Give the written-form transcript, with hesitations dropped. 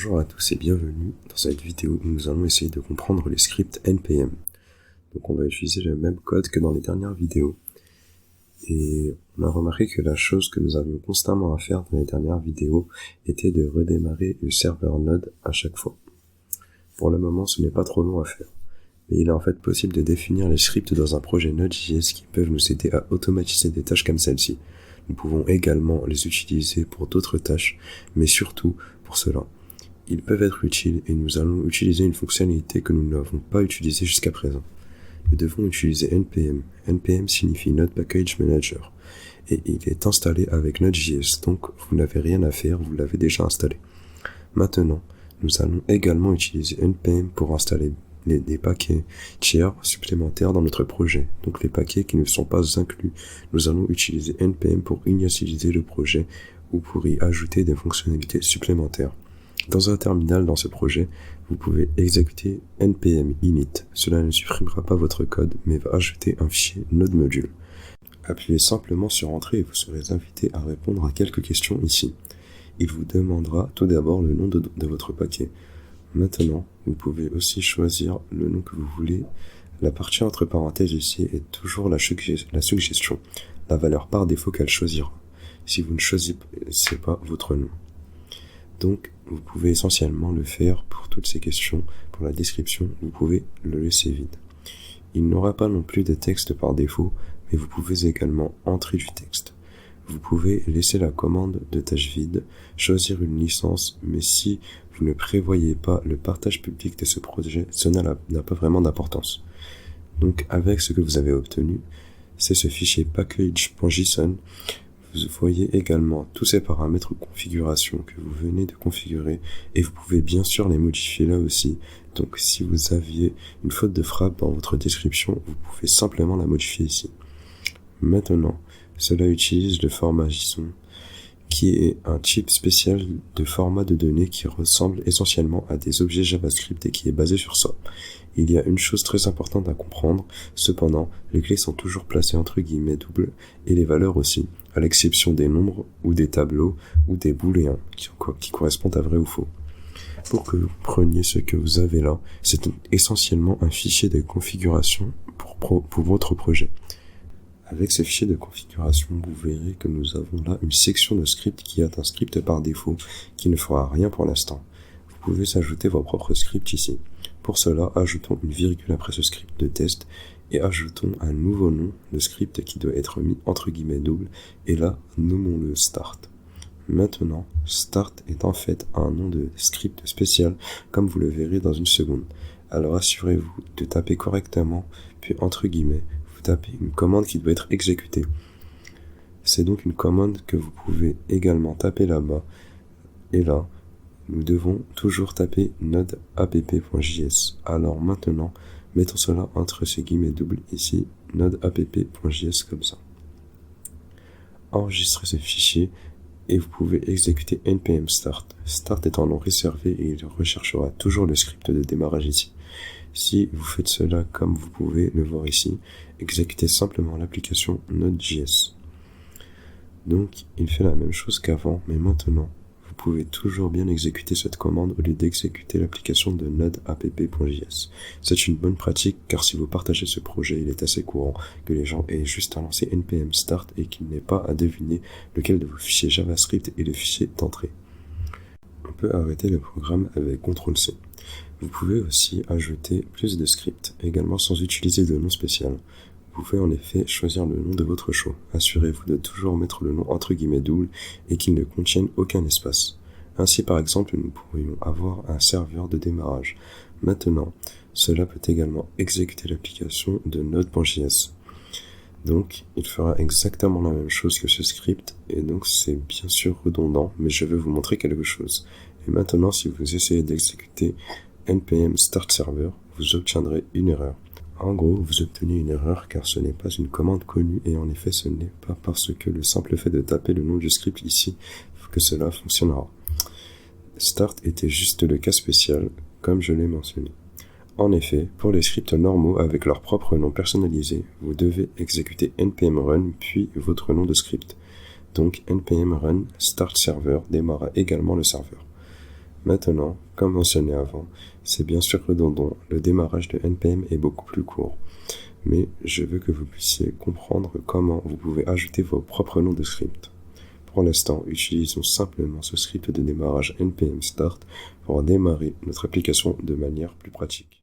Bonjour à tous et bienvenue. Dans cette vidéo, nous allons essayer de comprendre les scripts NPM. Donc on va utiliser le même code que dans les dernières vidéos. Et on a remarqué que la chose que nous avions constamment à faire dans les dernières vidéos était de redémarrer le serveur Node à chaque fois. Pour le moment, ce n'est pas trop long à faire. Mais il est en fait possible de définir les scripts dans un projet Node.js qui peuvent nous aider à automatiser des tâches comme celle-ci. Nous pouvons également les utiliser pour d'autres tâches, mais surtout pour cela. Ils peuvent être utiles et nous allons utiliser une fonctionnalité que nous n'avons pas utilisée jusqu'à présent. Nous devons utiliser NPM. NPM signifie Node Package Manager et il est installé avec Node.js, donc vous n'avez rien à faire, vous l'avez déjà installé. Maintenant, nous allons également utiliser NPM pour installer des paquets tiers supplémentaires dans notre projet. Donc les paquets qui ne sont pas inclus, nous allons utiliser NPM pour initialiser le projet ou pour y ajouter des fonctionnalités supplémentaires. Dans un terminal dans ce projet, vous pouvez exécuter npm init. Cela ne supprimera pas votre code, mais va ajouter un fichier node module. Appuyez simplement sur Entrée et vous serez invité à répondre à quelques questions ici. Il vous demandera tout d'abord le nom de votre paquet. Maintenant, vous pouvez aussi choisir le nom que vous voulez. La partie entre parenthèses ici est toujours la suggestion, la valeur par défaut qu'elle choisira, si vous ne choisissez pas votre nom. Donc, vous pouvez essentiellement le faire pour toutes ces questions. Pour la description, vous pouvez le laisser vide. Il n'aura pas non plus de texte par défaut, mais vous pouvez également entrer du texte. Vous pouvez laisser la commande de tâche vide, choisir une licence, mais si vous ne prévoyez pas le partage public de ce projet, cela n'a pas vraiment d'importance. Donc, avec ce que vous avez obtenu, c'est ce fichier package.json. Vous voyez également tous ces paramètres ou configurations que vous venez de configurer et vous pouvez bien sûr les modifier là aussi. Donc si vous aviez une faute de frappe dans votre description, vous pouvez simplement la modifier ici. Maintenant, cela utilise le format JSON qui est un type spécial de format de données qui ressemble essentiellement à des objets JavaScript et qui est basé sur ça. Il y a une chose très importante à comprendre, cependant, les clés sont toujours placées entre guillemets doubles et les valeurs aussi, à l'exception des nombres ou des tableaux ou des booléens qui correspondent à vrai ou faux. Pour que vous preniez ce que vous avez là, c'est essentiellement un fichier de configuration pour votre projet. Avec ce fichier de configuration, vous verrez que nous avons là une section de script qui est un script par défaut qui ne fera rien pour l'instant. Vous pouvez ajouter vos propres scripts ici. Pour cela, ajoutons une virgule après ce script de test et ajoutons un nouveau nom de script qui doit être mis entre guillemets double et là, nommons-le start. Maintenant, start est en fait un nom de script spécial comme vous le verrez dans une seconde. Alors assurez-vous de taper correctement puis entre guillemets, vous tapez une commande qui doit être exécutée. C'est donc une commande que vous pouvez également taper là-bas et là, nous devons toujours taper node app.js. Alors maintenant, mettons cela entre ces guillemets doubles ici, node app.js comme ça. Enregistrez ce fichier et vous pouvez exécuter npm start. Start est un nom réservé et il recherchera toujours le script de démarrage ici. Si vous faites cela comme vous pouvez le voir ici, exécutez simplement l'application Node.js. Donc, il fait la même chose qu'avant, mais maintenant, vous pouvez toujours bien exécuter cette commande au lieu d'exécuter l'application de node app.js. C'est une bonne pratique car si vous partagez ce projet, il est assez courant que les gens aient juste à lancer npm start et qu'il n'ait pas à deviner lequel de vos fichiers JavaScript est le fichier d'entrée. On peut arrêter le programme avec CTRL-C. Vous pouvez aussi ajouter plus de scripts, également sans utiliser de nom spécial. Vous pouvez en effet choisir le nom de votre choix. Assurez-vous de toujours mettre le nom entre guillemets double et qu'il ne contienne aucun espace. Ainsi par exemple, nous pourrions avoir un serveur de démarrage. Maintenant, cela peut également exécuter l'application de Node.js. Donc, il fera exactement la même chose que ce script, et donc c'est bien sûr redondant, mais je vais vous montrer quelque chose. Et maintenant, si vous essayez d'exécuter npm start server, vous obtiendrez une erreur. En gros, vous obtenez une erreur car ce n'est pas une commande connue et en effet ce n'est pas parce que le simple fait de taper le nom du script ici que cela fonctionnera. Start était juste le cas spécial, comme je l'ai mentionné. En effet, pour les scripts normaux avec leur propre nom personnalisé, vous devez exécuter npm run puis votre nom de script. Donc npm run start server démarra également le serveur. Maintenant, comme mentionné avant, c'est bien sûr redondant, le démarrage de NPM est beaucoup plus court. Mais je veux que vous puissiez comprendre comment vous pouvez ajouter vos propres noms de script. Pour l'instant, utilisons simplement ce script de démarrage npm start pour démarrer notre application de manière plus pratique.